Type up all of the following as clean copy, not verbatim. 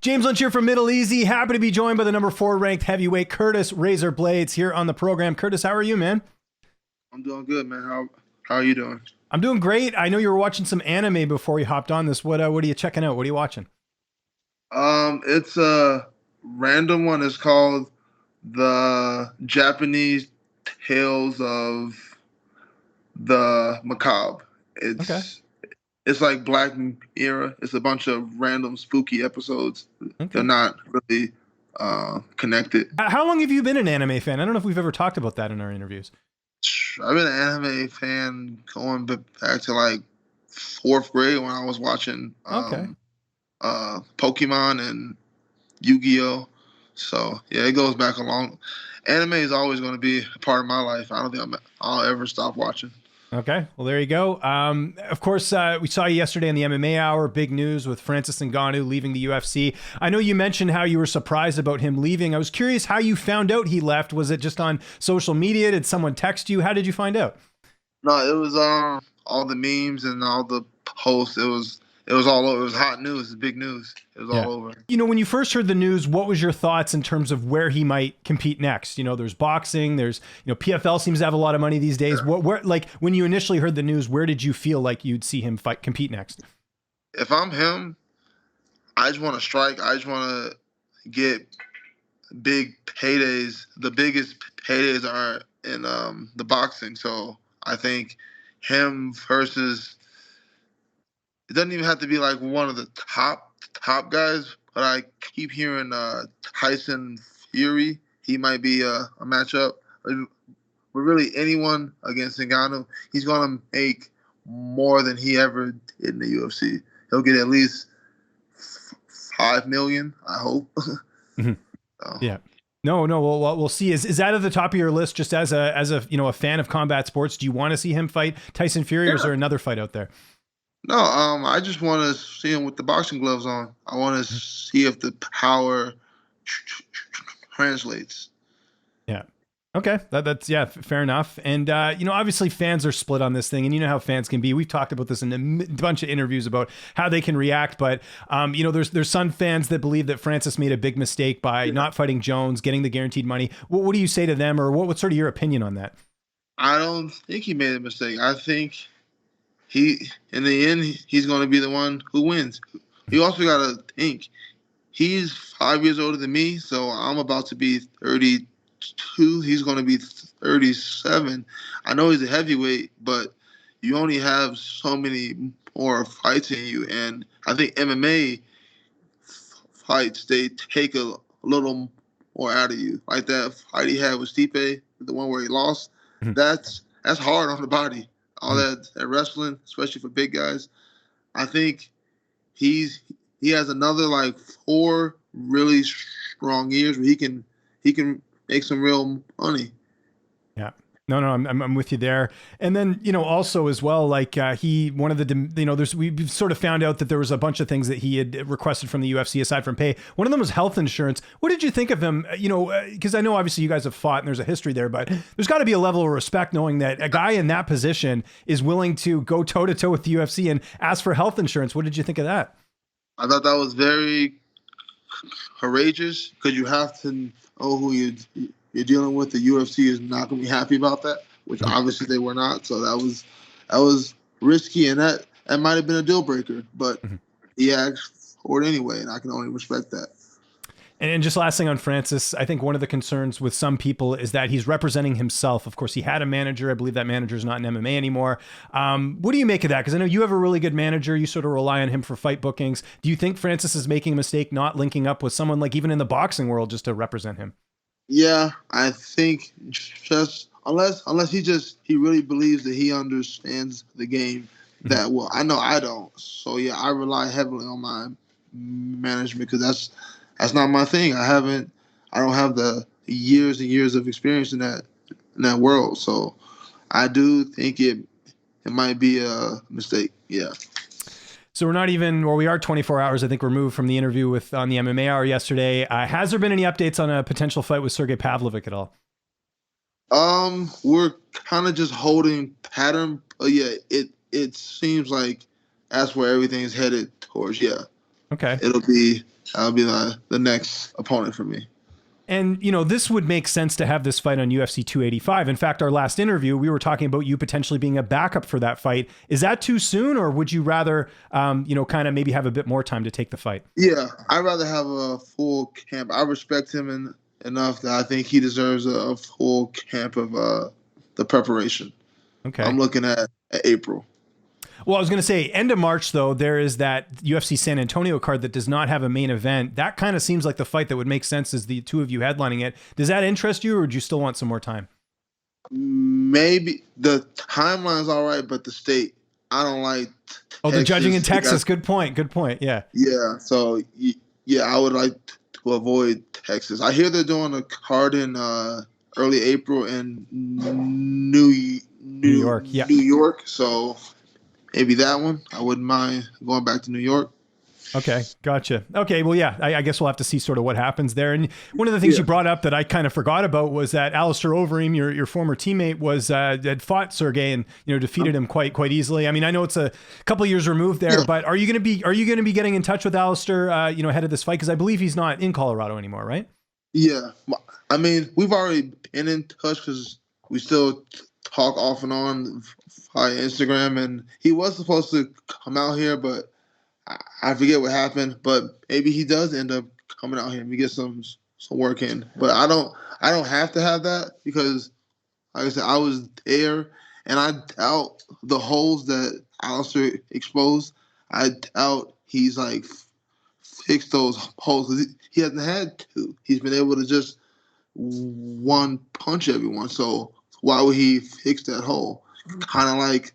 James Lynch here from MiddleEasy. Happy to be joined by the number 4 ranked heavyweight Curtis Razor Blaydes here on the program. Curtis, how are you, man? I'm doing good, man. How are you doing? I'm doing great. I know you were watching some anime before you hopped on this. What are you checking out? What are you watching? It's a random one. It's called The Japanese Tales of the Macabre. Okay. It's like Black Mirror. It's a bunch of random spooky episodes. They're Okay. not really connected. How long have you been an anime fan? I don't know if we've ever talked about that in our interviews. I've been an anime fan going back to like fourth grade when I was watching Okay. Pokemon and Yu-Gi-Oh. So yeah, it goes back a long. Anime is always going to be a part of my life. I don't think I'll ever stop watching. Okay. Well, there you go. Of course, we saw you yesterday in the MMA Hour. Big news with Francis Ngannou leaving the UFC. I know you mentioned how you were surprised about him leaving. I was curious how you found out he left. Was it just on social media? Did someone text you? How did you find out? No, it was all the memes and all the posts. It was all over. It was hot news. It was big news. It was all over. You know, when you first heard the news, what was your thoughts in terms of where he might compete next? You know, there's boxing, there's, PFL seems to have a lot of money these days. Yeah. Where, like, when you initially heard the news, where did you feel like you'd see him compete next? If I'm him, I just want to strike. I just want to get big paydays. The biggest paydays are in the boxing. So I think him versus. It doesn't even have to be like one of the top guys, but I keep hearing Tyson Fury. He might be a matchup. But really, anyone against Ngannou, he's going to make more than he ever did in the UFC. He'll get at least $5 million, I hope. Mm-hmm. So. Yeah. No. We'll see. Is that at the top of your list? Just as a fan of combat sports, do you want to see him fight Tyson Fury, or is there another fight out there? No, I just want to see him with the boxing gloves on. I want to see if the power translates. Yeah. Okay. That's fair enough. And, obviously fans are split on this thing, and you know how fans can be. We've talked about this in a bunch of interviews about how they can react. But, there's some fans that believe that Francis made a big mistake by not fighting Jones, getting the guaranteed money. What do you say to them, or what's sort of your opinion on that? I don't think he made a mistake. I think in the end, he's going to be the one who wins. You also got to think, he's 5 years older than me, so I'm about to be 32. He's going to be 37. I know he's a heavyweight, but you only have so many more fights in you. And I think MMA fights, they take a little more out of you. Like that fight he had with Stipe, the one where he lost, that's hard on the body. All that wrestling, especially for big guys. I think he has another like 4 really strong years where he can make some real money. Yeah. No, I'm with you there. And then, also as well, like we've sort of found out that there was a bunch of things that he had requested from the UFC aside from pay. One of them was health insurance. What did you think of him? Because I know obviously you guys have fought and there's a history there, but there's got to be a level of respect knowing that a guy in that position is willing to go toe to toe with the UFC and ask for health insurance. What did you think of that? I thought that was very courageous, because you have to know who you're dealing with. The UFC is not going to be happy about that, which obviously they were not. So that was risky, and that might have been a deal breaker. But he asked for it anyway, and I can only respect that. And just last thing on Francis, I think one of the concerns with some people is that he's representing himself. Of course, he had a manager. I believe that manager is not in MMA anymore. What do you make of that? Because I know you have a really good manager. You sort of rely on him for fight bookings. Do you think Francis is making a mistake not linking up with someone like even in the boxing world just to represent him? Yeah, I think just unless he really believes that he understands the game that well. I know I don't. So yeah, I rely heavily on my management, because that's not my thing. I don't have the years and years of experience in that world. So I do think it might be a mistake. Yeah. So we are 24 hours, I think, removed from the interview on the MMA Hour yesterday. Has there been any updates on a potential fight with Sergei Pavlovich at all? We're kind of just holding pattern. But yeah, it seems like that's where everything's headed towards. Yeah. Okay. that'll be the next opponent for me. And, this would make sense to have this fight on UFC 285. In fact, our last interview, we were talking about you potentially being a backup for that fight. Is that too soon, or would you rather, kind of maybe have a bit more time to take the fight? Yeah, I'd rather have a full camp. I respect him enough that I think he deserves a full camp of the preparation. Okay. I'm looking at April. Well, I was going to say end of March, though, there is that UFC San Antonio card that does not have a main event. That kind of seems like the fight that would make sense as the two of you headlining it. Does that interest you, or would you still want some more time? Maybe the timeline's all right, but the state, I don't like Texas. The judging in Texas. Good point. Yeah. Yeah. So, yeah, I would like to avoid Texas. I hear they're doing a card in early April in New York. Yeah. New York. So maybe that one. I wouldn't mind going back to New York. Okay, gotcha. Okay, well, yeah, I guess we'll have to see sort of what happens there. And one of the things you brought up that I kind of forgot about was that Alistair Overeem, your former teammate, had fought Sergei and defeated him quite easily. I mean, I know it's a couple years removed there, but are you going to be getting in touch with Alistair, ahead of this fight? Because I believe he's not in Colorado anymore, right? Yeah, I mean, we've already been in touch because we still talk off and on via Instagram, and he was supposed to come out here, but I forget what happened, but maybe he does end up coming out here and we get some work in. But I don't have to have that because, like I said, I was there, and I doubt the holes that Alistair exposed. I doubt he's like fixed those holes because he hasn't had to. He's been able to just one punch everyone. So why would he fix that hole? Kind of like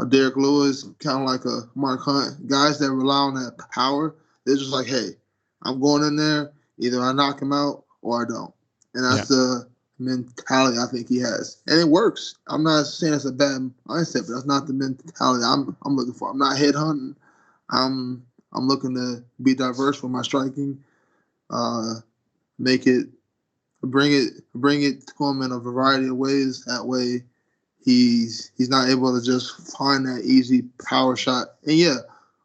Derek Lewis, kind of like a Mark Hunt, guys that rely on that power. They're just like, hey, I'm going in there. Either I knock him out or I don't. And that's the mentality I think he has. And it works. I'm not saying it's a bad mindset, but that's not the mentality I'm looking for. I'm not headhunting. I'm looking to be diverse with my striking. Bring it to him in a variety of ways. That way he's not able to just find that easy power shot. And yeah,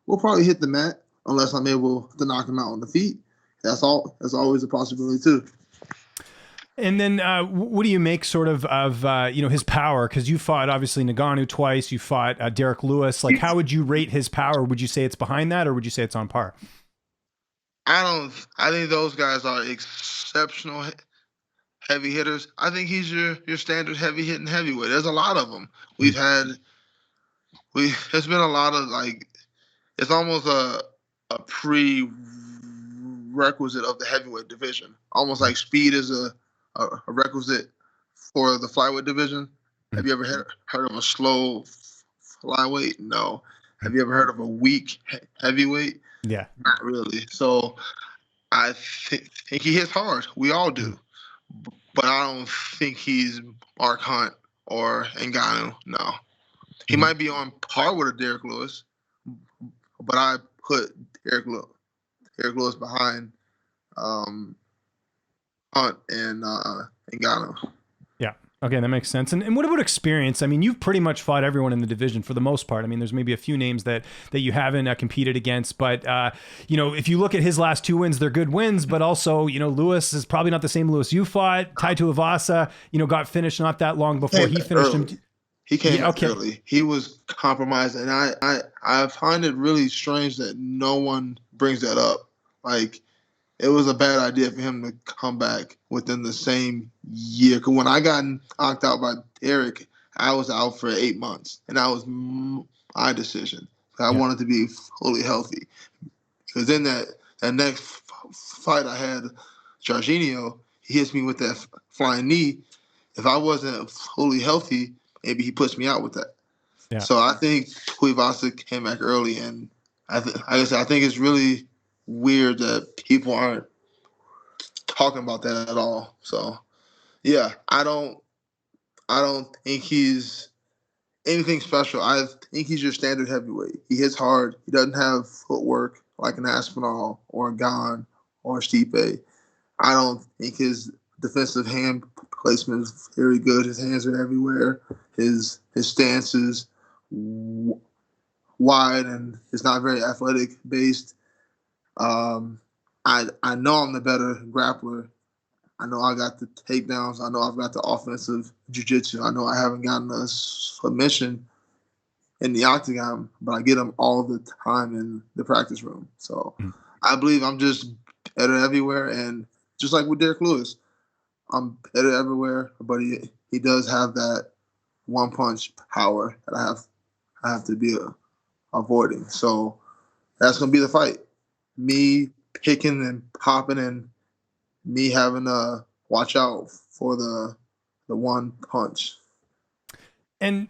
we'll probably hit the mat unless I'm able to knock him out on the feet. That's always a possibility too. And then what do you make sort of his power? Because you fought obviously Ngannou twice. You fought Derek Lewis. Like, how would you rate his power? Would you say it's behind that, or would you say it's on par? I think those guys are exceptional heavy hitters. I think he's your standard heavy hitting heavyweight. There's a lot of them. There's been a lot of it's almost a prerequisite of the heavyweight division. Almost like speed is a requisite for the flyweight division. Have you ever heard of a slow flyweight? No. Have you ever heard of a weak heavyweight? Yeah. Not really. So I think he hits hard. We all do. But I don't think he's Mark Hunt or Ngannou. No. He might be on par with a Derek Lewis, but I put Derek Lewis behind Hunt and Ngannou. Yeah. Okay, that makes sense. And what about experience? I mean, you've pretty much fought everyone in the division for the most part. I mean, there's maybe a few names that you haven't competed against, but if you look at his last two wins, they're good wins. But also, Lewis is probably not the same Lewis you fought. Tai Tuivasa, got finished not that long before he finished him. He came early. He was compromised, and I find it really strange that no one brings that up. Like, it was a bad idea for him to come back within the same year. Because when I got knocked out by Derek, I was out for 8 months, and that was my decision. I wanted to be fully healthy. Because then that next fight I had, Jorginho, he hits me with that flying knee. If I wasn't fully healthy, maybe he puts me out with that. Yeah. So I think Tuivasa came back early, and I think it's really weird that people aren't talking about that at all. So yeah, I don't think he's anything special. I think he's your standard heavyweight. He hits hard. He doesn't have footwork like an Aspinall or a Gane or a Stipe. I don't think his defensive hand placement is very good. His hands are everywhere. His stance is wide and it's not very athletic based. Um, I know I'm the better grappler. I know I got the takedowns. I know I've got the offensive jiu-jitsu. I know I haven't gotten a submission in the octagon, but I get them all the time in the practice room. So Mm. I believe I'm just better everywhere. And just like with Derek Lewis, I'm better everywhere, but he does have that one punch power that I have to be avoiding. So that's gonna be the fight. Me picking and popping, and me having to watch out for the one punch. And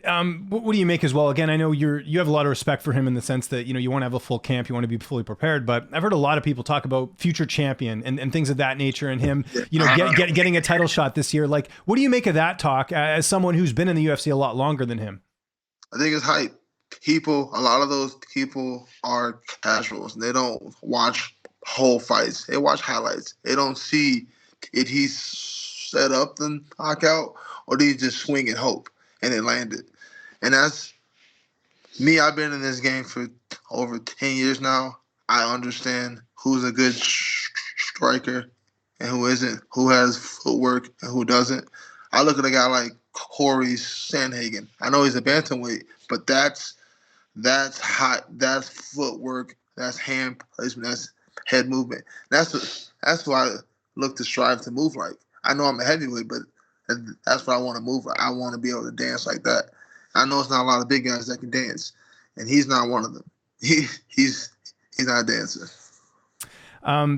what do you make as well? Again, I know you have a lot of respect for him in the sense that you want to have a full camp, you want to be fully prepared. But I've heard a lot of people talk about future champion and things of that nature, and him, getting a title shot this year. Like, what do you make of that talk as someone who's been in the UFC a lot longer than him? I think it's hype. A lot of those people are casuals. They don't watch whole fights. They watch highlights. They don't see did he set up the knockout or did he just swing and hope and it landed. And that's me. I've been in this game for over 10 years now. I understand who's a good striker and who isn't, who has footwork and who doesn't. I look at a guy like Corey Sandhagen. I know he's a bantamweight, but that's hot. That's footwork. That's hand placement. That's head movement. That's what I look to strive to move like. I know I'm a heavyweight, but that's what I want to move like. I want to be able to dance like that. I know it's not a lot of big guys that can dance, and he's not one of them. He's not a dancer.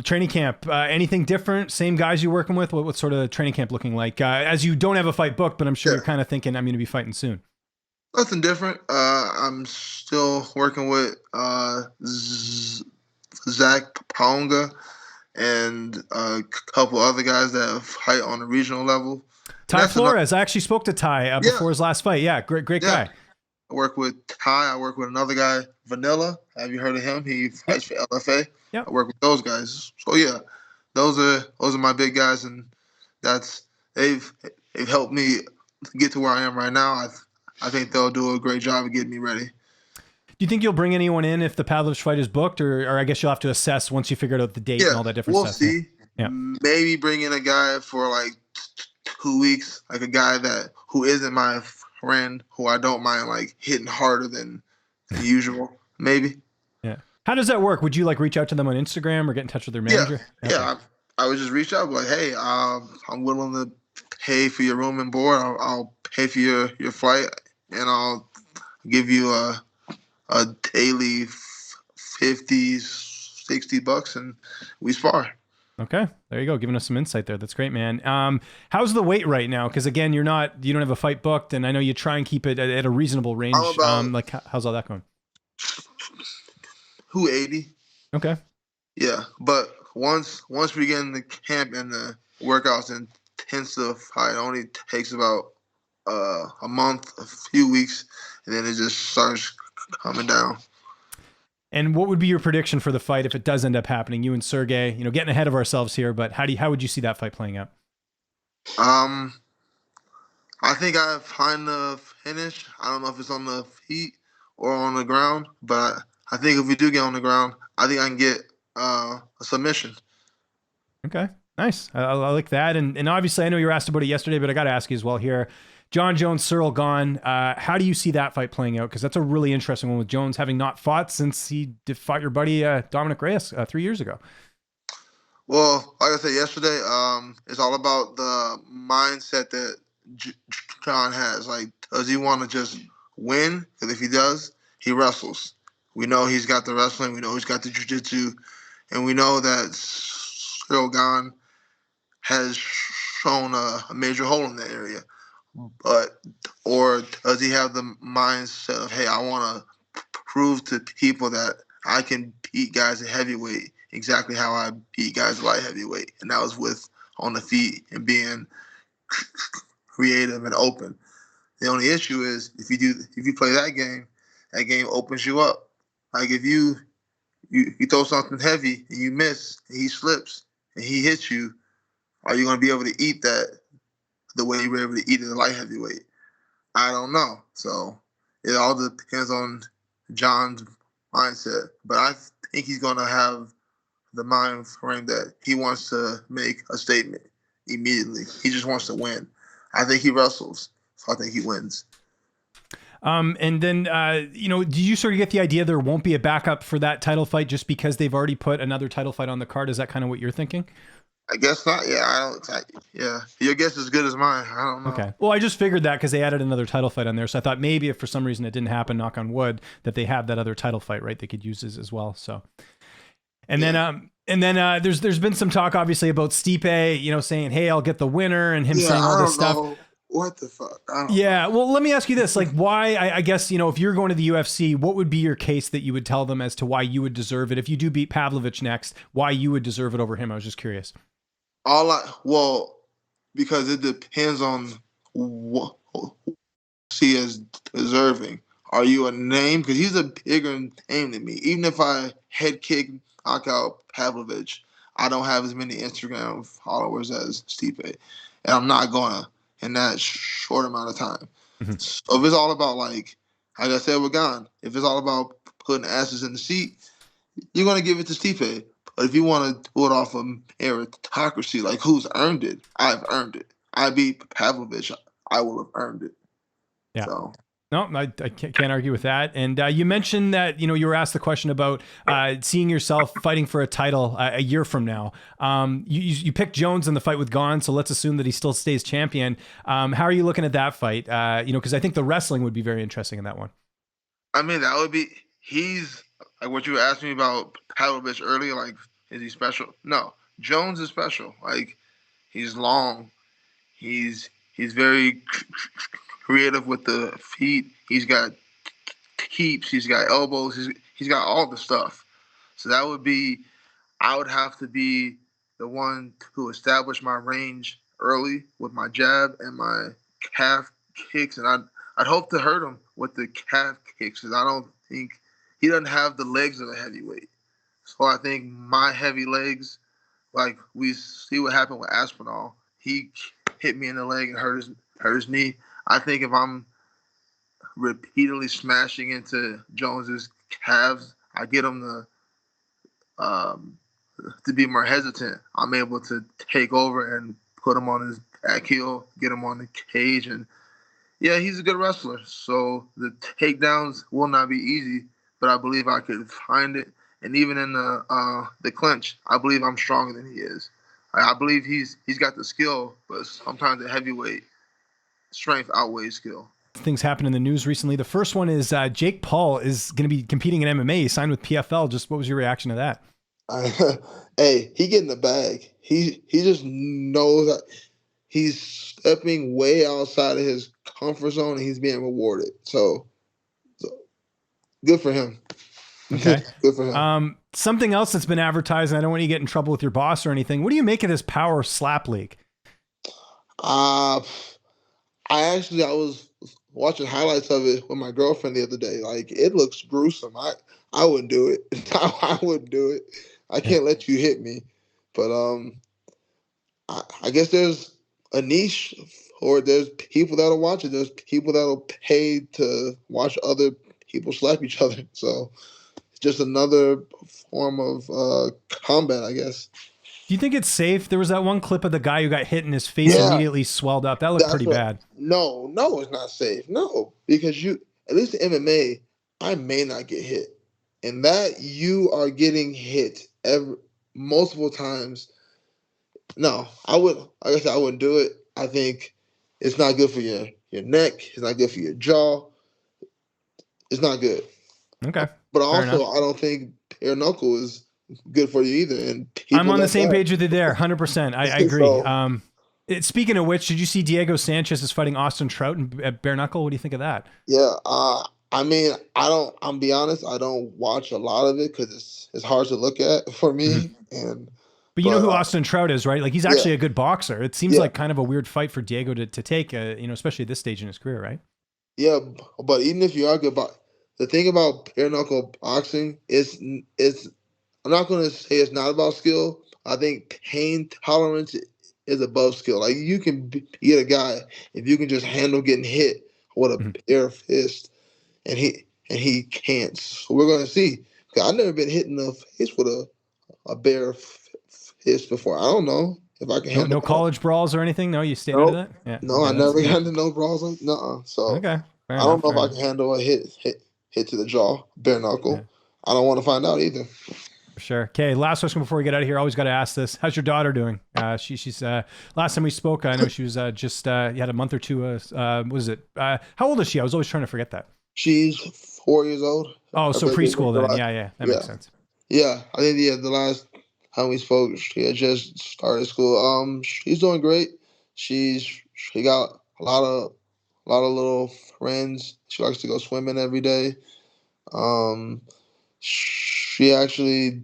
Training camp, anything different? Same guys you're working with? What sort of training camp looking like? As you don't have a fight booked, but I'm sure you're kind of thinking I'm going to be fighting soon. Nothing different. I'm still working with Zach Ponga and a couple other guys that fight on the regional level. Ty Flores. I actually spoke to Ty before his last fight. Yeah, great guy. I work with Ty. I work with another guy, Vanilla. Have you heard of him? He fights for LFA. Yep. I work with those guys. So yeah, those are my big guys, and they've helped me get to where I am right now. I think they'll do a great job of getting me ready. Do you think you'll bring anyone in if the Pavlovich fight is booked, or I guess you'll have to assess once you figured out the date and all that different stuff? We'll see. Yeah. Maybe bring in a guy for like 2 weeks, like a guy who isn't my friend, who I don't mind like hitting harder than usual. Maybe. Yeah. How does that work? Would you like reach out to them on Instagram or get in touch with their manager? Yeah. I would just reach out like, hey, I'm willing to pay for your room and board. I'll pay for your flight, and I'll give you a daily $50-$60, and we spar. Okay, there you go, giving us some insight there. That's great, man. How's the weight right now? Because again, you don't have a fight booked, and I know you try and keep it at a reasonable range. How's all that going? 280. Okay. Yeah, but once we get in the camp and the workouts intensive, it only takes about a month, a few weeks, and then it just starts coming down. And what would be your prediction for the fight if it does end up happening? You and Sergei, getting ahead of ourselves here, but how would you see that fight playing out? I think I find the finish. I don't know if it's on the feet or on the ground, but I think if we do get on the ground, I think I can get a submission. Okay, nice. I like that. And obviously, I know you were asked about it yesterday, but I got to ask you as well here. Jon Jones, Cirl Gane. How do you see that fight playing out? Because that's a really interesting one with Jones having not fought since he fought your buddy Dominic Reyes 3 years ago. Well, like I said yesterday, it's all about the mindset that Jon has. Like, does he want to just win? Because if he does, he wrestles. We know he's got the wrestling. We know he's got the jiu-jitsu. And we know that Cirl Gane has shown a major hole in that area. Or does he have the mindset of, hey, I want to prove to people that I can beat guys at heavyweight exactly how I beat guys at light heavyweight, and that was with on the feet and being creative and open. The only issue is if you play that game opens you up. Like if you throw something heavy and you miss and he slips and he hits you, are you going to be able to eat that the way you were able to eat it at light heavyweight? I don't know. So it all depends on Jon's mindset. But I think he's going to have the mind frame that he wants to make a statement immediately. He just wants to win. I think he wrestles, so I think he wins. And then, do you sort of get the idea there won't be a backup for that title fight just because they've already put another title fight on the card? Is that kind of what you're thinking? I guess not. Yeah, your guess is as good as mine. I don't know. Okay. Well, I just figured that because they added another title fight on there, so I thought maybe if for some reason it didn't happen, knock on wood, that they have that other title fight, right? They could use as well. So, and then there's been some talk obviously about Stipe, saying, "Hey, I'll get the winner," and him saying all this stuff. What the fuck? Yeah. Well, let me ask you this: like, why? I guess if you're going to the UFC, what would be your case that you would tell them as to why you would deserve it if you do beat Pavlovich next? Why you would deserve it over him? I was just curious. Because it depends on what he is deserving. Are you a name? Because he's a bigger name than me. Even if I head kick, knock out Pavlovich, I don't have as many Instagram followers as Stipe, and I'm not gonna in that short amount of time. Mm-hmm. So if it's all about like I said with Gane, if it's all about putting asses in the seat, you're gonna give it to Stipe. But if you want to do it off of meritocracy, like who's earned it, I've earned it. I beat Pavlovich, I will have earned it. Yeah. So. No, I can't argue with that. And you mentioned that you were asked the question about seeing yourself fighting for a title a year from now. You picked Jones in the fight with Gane, so let's assume that he still stays champion. How are you looking at that fight? Because I think the wrestling would be very interesting in that one. I mean, that would be. He's like what you asked me about Pavlovich earlier. Like, is he special? No, Jones is special. Like, he's long. He's very creative with the feet. He's got keeps. He's got elbows. He's got all the stuff. So that would be. I would have to be the one to establish my range early with my jab and my calf kicks, and I'd hope to hurt him with the calf kicks because I don't think he doesn't have the legs of a heavyweight. So I think my heavy legs, like we see what happened with Aspinall, he hit me in the leg and hurt his knee. I think if I'm repeatedly smashing into Jones's calves, I get him to be more hesitant. I'm able to take over and put him on his back heel, get him on the cage, and yeah, he's a good wrestler. So the takedowns will not be easy, but I believe I could find it. And even in the clinch, I believe I'm stronger than he is. I believe he's got the skill, but sometimes the heavyweight strength outweighs skill. Things happened in the news recently. The first one is Jake Paul is going to be competing in MMA. He signed with PFL. Just what was your reaction to that? Hey, he getting the bag. He just knows that he's stepping way outside of his comfort zone and he's being rewarded. So good for him. Okay. Good for him. Something else that's been advertised, and I don't want you to get in trouble with your boss or anything. What do you make of this power slap league? I was watching highlights of it with my girlfriend the other day. Like, it looks gruesome. I wouldn't do it. I wouldn't do it. I can't let you hit me. But I guess there's a niche, or there's people that'll watch it. There's people that'll pay to watch other people slap each other. So it's just another form of combat, I guess. Do you think it's safe? There was that one clip of the guy who got hit and his face immediately swelled up. That looked pretty bad. No, it's not safe. No, because at least in MMA, I may not get hit. And that you are getting hit multiple times. No, I wouldn't do it. I think it's not good for your neck. It's not good for your jaw. It's not good. Okay. But also, I don't think bare knuckle is good for you either. And I'm on the same page with you there, 100%. I agree. So, speaking of which, did you see Diego Sanchez is fighting Austin Trout at bare knuckle? What do you think of that? Yeah, I mean, I'm be honest, I don't watch a lot of it because it's hard to look at for me. Mm-hmm. But you know who Austin Trout is, right? Like, he's actually a good boxer. It seems like kind of a weird fight for Diego to take, especially at this stage in his career, right? Yeah, but even if you are good, the thing about bare knuckle boxing is I'm not going to say it's not about skill. I think pain tolerance is above skill. Like, you can beat a guy if you can just handle getting hit with a bare fist, and he can't. So we're going to see. I've never been hit in the face with a a bare fist before. I don't know if I can No, handle no that. college brawls or anything. No, you stayed out of Nope. that. Yeah. No, I Okay, that's never got good. into no brawls. Nuh-uh. So Okay, fair I don't enough. know if Fair I enough. can handle a hit to the jaw, bare Yeah, knuckle. I don't want to find out either. for sure. Okay, last question before we get out of here. Always got to ask this. How's your daughter doing? She's last time we spoke, I know she was just you had a month or two. What is it? How old is she? I was always trying to forget that. She's 4 years old. Oh, Her so birthday was preschool then. July. Yeah, that Yeah, makes sense. yeah. I think the last time we spoke, she had just started school. She's doing great. She got a lot of little friends. She likes to go swimming every day. She actually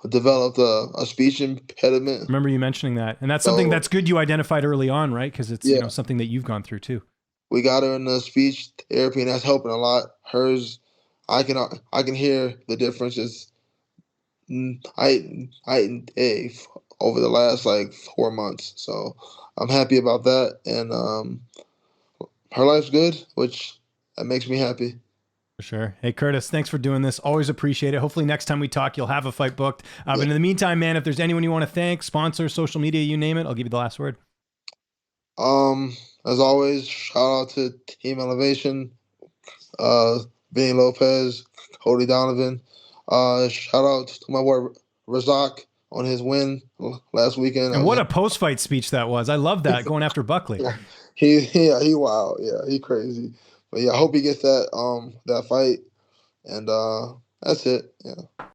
developed a speech impediment. Remember you mentioning that, and that's something So that's good you identified early on, right? Because it's yeah, something that you've gone through too. we got her in the speech therapy, and that's helping a lot. Hers, I can hear the differences night and day over the last like 4 months. So I'm happy about that, and her life's good, which that makes me happy. For sure. Hey, Curtis, thanks for doing this. Always appreciate it. Hopefully next time we talk, you'll have a fight booked. But Yeah. in the meantime, man, if there's anyone you want to thank, sponsors, social media, you name it, I'll give you the last word. As always, shout out to Team Elevation, Vinny Lopez, Cody Donovan. Shout out to my boy Razak on his win last weekend. And what a post-fight speech that was. I love that, going after Buckley. Yeah, he wild. Yeah, he crazy. But yeah, I hope he gets that fight. And that's it. Yeah.